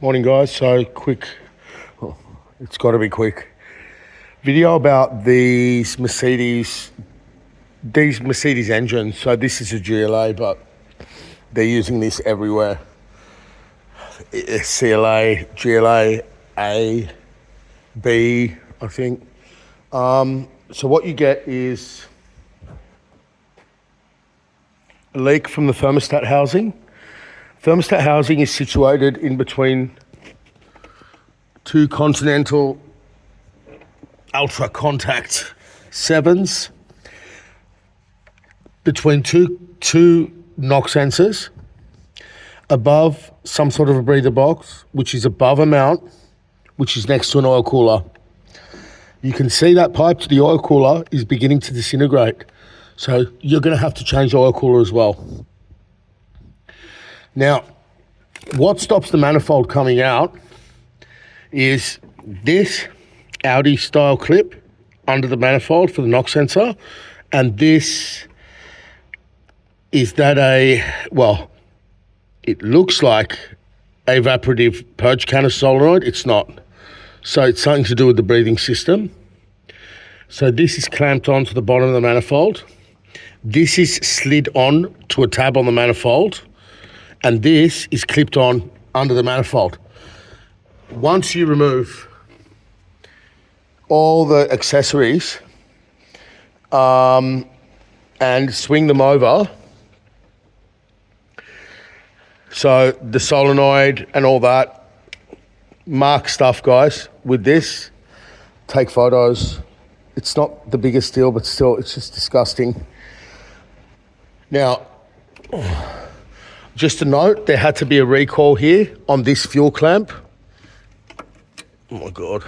Morning guys, so quick, well, it's got to be quick. Video about these Mercedes engines. So this is a GLA, but they're using this everywhere. CLA, GLA, A, B, I think. So what you get is a leak from the thermostat housing. Thermostat housing is situated in between two Continental Ultra Contact 7s, between two knock sensors, above some sort of a breather box, which is above a mount, which is next to an oil cooler. You can see that pipe to the oil cooler is beginning to disintegrate. So you're going to have to change the oil cooler as well. Now, what stops the manifold coming out is this Audi style clip under the manifold for the knock sensor, and this is it looks like a evaporative purge canner solenoid. It's not. So it's something to do with the breathing system. So this is clamped onto the bottom of the manifold. This is slid on to a tab on the manifold, and this is clipped on under the manifold. Once you remove all the accessories and swing them over, so the solenoid and all that, mark stuff, guys, with this, take photos. It's not the biggest deal, but still, it's just disgusting. Now, just a note, there had to be a recall here on this fuel clamp. Oh my God.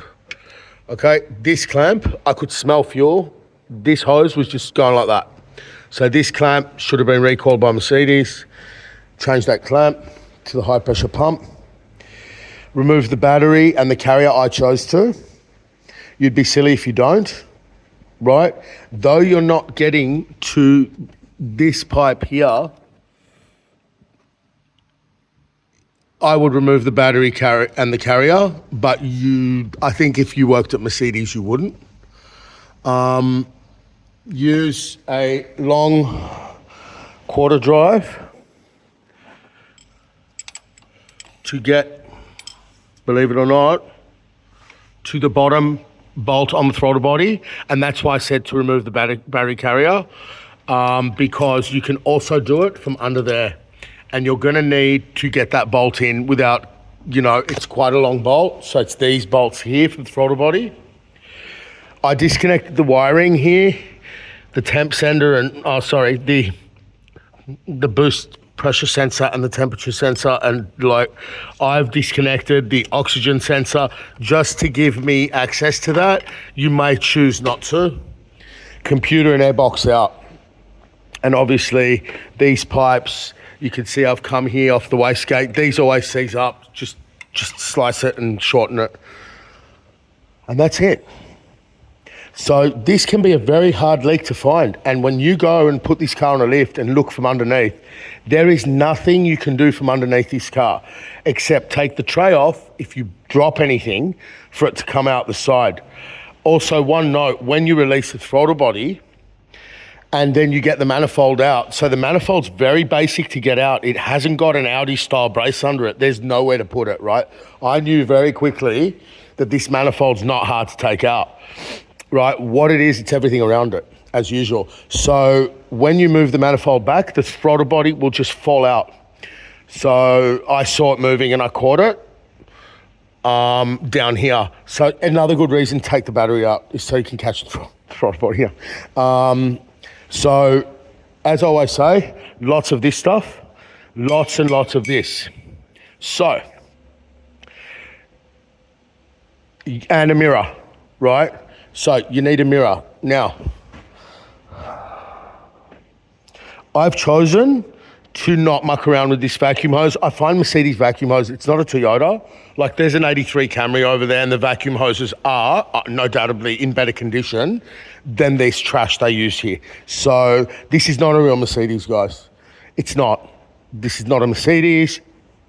Okay, this clamp, I could smell fuel. This hose was just going like that. So this clamp should have been recalled by Mercedes. Change that clamp to the high pressure pump. Remove the battery and the carrier. I chose to. You'd be silly if you don't, right? Though you're not getting to this pipe here, I would remove the battery and the carrier, but I think if you worked at Mercedes, you wouldn't. Use a long quarter drive to get, believe it or not, to the bottom bolt on the throttle body. And that's why I said to remove the battery carrier, because you can also do it from under there. And you're going to need to get that bolt in without, it's quite a long bolt. So it's these bolts here for the throttle body. I disconnected the wiring here, the temp sender and, the boost pressure sensor and the temperature sensor. And I've disconnected the oxygen sensor just to give me access to that. You may choose not to. Computer and airbox out. And obviously these pipes, you can see I've come here off the wastegate. These always seize up. Just slice it and shorten it. And that's it. So this can be a very hard leak to find. And when you go and put this car on a lift and look from underneath, there is nothing you can do from underneath this car except take the tray off if you drop anything for it to come out the side. Also, one note, when you release the throttle body, and then you get the manifold out. So the manifold's very basic to get out. It hasn't got an Audi style brace under it. There's nowhere to put it, right? I knew very quickly that this manifold's not hard to take out, right? What it is, it's everything around it, as usual. So when you move the manifold back, the throttle body will just fall out. So I saw it moving and I caught it down here. So another good reason to take the battery out is so you can catch the throttle body here. So, as I always say, lots of this stuff, lots and lots of this. So, and a mirror, right? So, you need a mirror. Now, I've chosen to not muck around with this vacuum hose. I find Mercedes vacuum hose, it's not a Toyota. Like there's an 83 Camry over there and the vacuum hoses are no doubtably in better condition than this trash they use here. So this is not a real Mercedes, guys. It's not. This is not a Mercedes,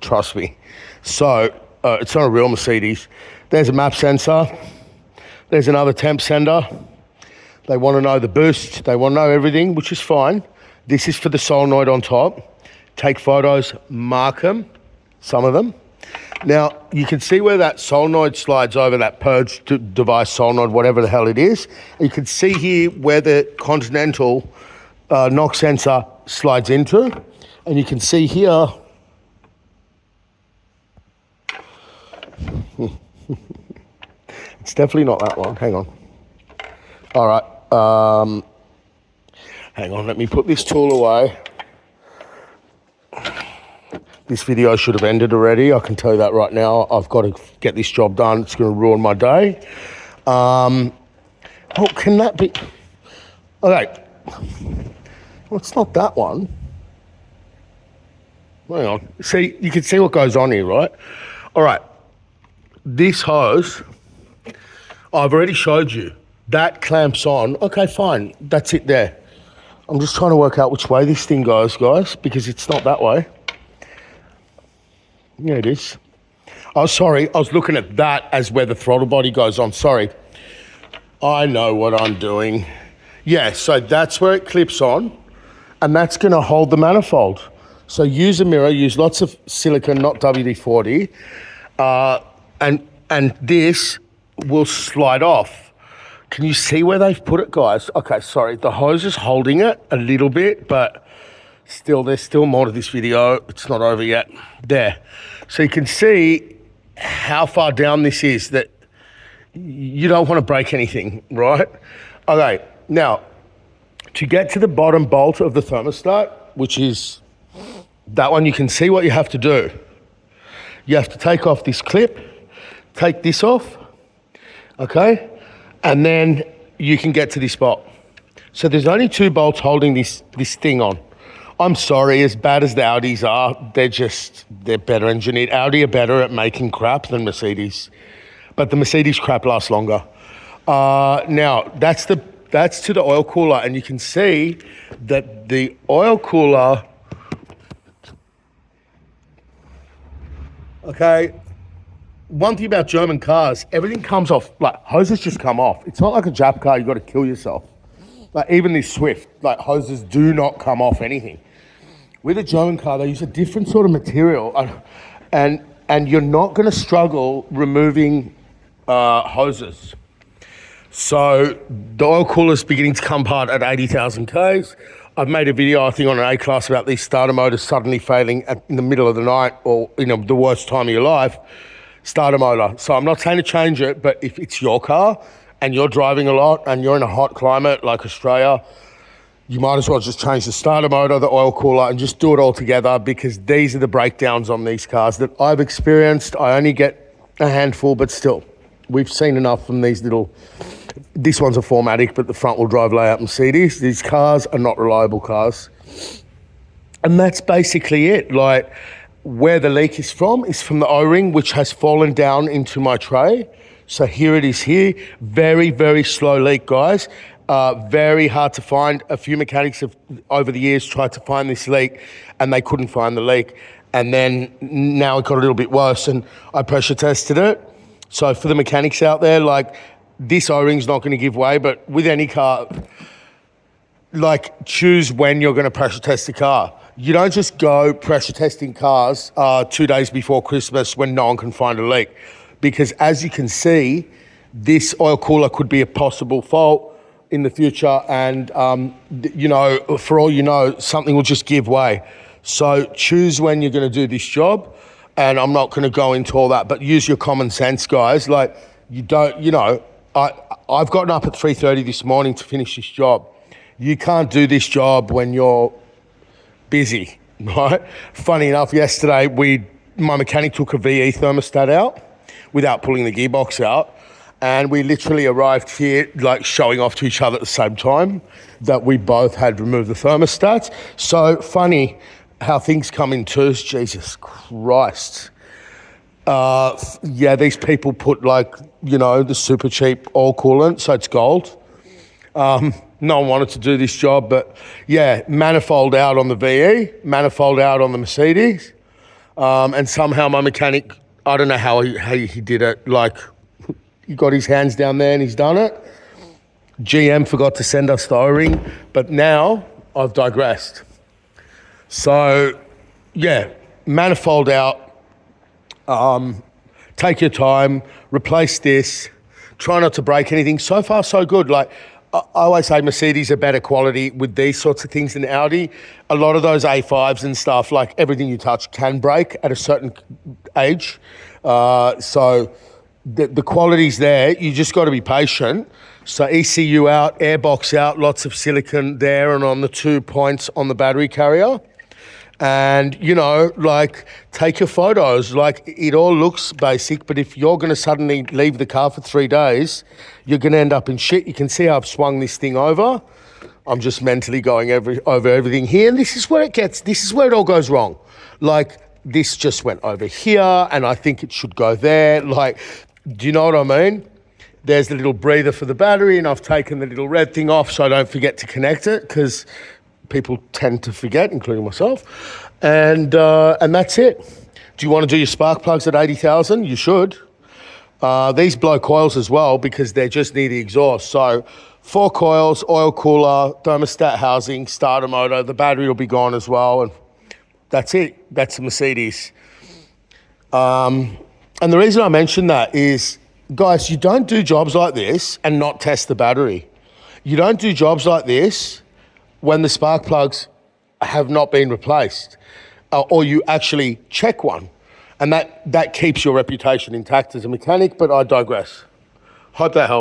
trust me. So it's not a real Mercedes. There's a map sensor. There's another temp sender. They want to know the boost. They want to know everything, which is fine. This is for the solenoid on top. Take photos, mark them, some of them. Now, you can see where that solenoid slides over, that purge device solenoid, whatever the hell it is. You can see here where the Continental knock sensor slides into. And you can see here, it's definitely not that one. Hang on. All right. Hang on, let me put this tool away. This video should have ended already. I can tell you that right now. I've got to get this job done. It's going to ruin my day. Oh, can that be? Okay. Well, it's not that one. Hang on. See, you can see what goes on here, right? All right. This hose, I've already showed you. That clamps on. Okay, fine. That's it there. I'm just trying to work out which way this thing goes, guys, because it's not that way. Yeah, it is. Oh, sorry. I was looking at that as where the throttle body goes on. Sorry. I know what I'm doing. Yeah, so that's where it clips on, and that's going to hold the manifold. So use a mirror, use lots of silicone, not WD-40, and this will slide off. Can you see where they've put it, guys? Okay, sorry. The hose is holding it a little bit, but still, there's still more to this video. It's not over yet. There. So you can see how far down this is, that you don't want to break anything, right? Okay, now, to get to the bottom bolt of the thermostat, which is that one, you can see what you have to do. You have to take off this clip, take this off, okay? And then you can get to this bolt. So there's only 2 bolts holding this thing on. I'm sorry, as bad as the Audis are, they're better engineered. Audi are better at making crap than Mercedes, but the Mercedes crap lasts longer. Now, that's to the oil cooler, and you can see that the oil cooler, okay, one thing about German cars, everything comes off, like hoses just come off. It's not like a Jap car, you got to kill yourself. Like even this Swift, like hoses do not come off anything. With a German car, they use a different sort of material, and you're not going to struggle removing hoses. So the oil cooler is beginning to come apart at 80,000 Ks. I've made a video, I think, on an A-class about these starter motors suddenly failing in the middle of the night, or the worst time of your life. Starter motor. So I'm not saying to change it, but if it's your car and you're driving a lot and you're in a hot climate like Australia, you might as well just change the starter motor, the oil cooler, and just do it all together, because these are the breakdowns on these cars that I've experienced. I only get a handful, but still, we've seen enough from these little, this one's a 4MATIC, but the front wheel drive layout Mercedes. These cars are not reliable cars. And that's basically it. Like, where the leak is from the O-ring, which has fallen down into my tray. So here it is here. Very, very slow leak, guys. Very hard to find. A few mechanics have, over the years, tried to find this leak, and they couldn't find the leak. And then now it got a little bit worse, and I pressure tested it. So for the mechanics out there, like, this O-ring's not going to give way, but with any car, like, choose when you're going to pressure test the car. You don't just go pressure testing cars 2 days before Christmas when no one can find a leak. Because as you can see, this oil cooler could be a possible fault in the future, and for all you know, something will just give way. So choose when you're going to do this job, and I'm not going to go into all that, but use your common sense, guys. Like, you don't, I've gotten up at 3:30 this morning to finish this job. You can't do this job when you're busy, right? Funny enough, yesterday my mechanic took a VE thermostat out without pulling the gearbox out, and we literally arrived here like showing off to each other at the same time that we both had removed the thermostats. So funny how things come in twos. Jesus Christ. These people put the super cheap oil coolant, so it's gold. No one wanted to do this job, but yeah, manifold out on the VE, manifold out on the Mercedes, and somehow my mechanic I don't know how he did it. Like, he got his hands down there and he's done it. GM forgot to send us the O-ring, but now I've digressed. So, yeah, manifold out. Take your time, replace this, try not to break anything. So far, so good. Like, I always say Mercedes are better quality with these sorts of things than Audi. A lot of those A5s and stuff, like everything you touch can break at a certain age. So the quality's there. You just got to be patient. So ECU out, airbox out, lots of silicon there and on the 2 points on the battery carrier. And, you know, like, take your photos. Like, it all looks basic, but if you're going to suddenly leave the car for 3 days, you're going to end up in shit. You can see how I've swung this thing over. I'm just mentally going over everything here. And this is where it all goes wrong. Like, this just went over here, and I think it should go there. Like, do you know what I mean? There's the little breather for the battery, and I've taken the little red thing off so I don't forget to connect it, because people tend to forget, including myself. And that's it. Do you want to do your spark plugs at 80,000? You should. These blow coils as well because they're just near the exhaust. So 4 coils, oil cooler, thermostat housing, starter motor. The battery will be gone as well. And that's it. That's a Mercedes. And the reason I mention that is, guys, you don't do jobs like this and not test the battery. You don't do jobs like this when the spark plugs have not been replaced, or you actually check one. And that keeps your reputation intact as a mechanic, but I digress. Hope that helps.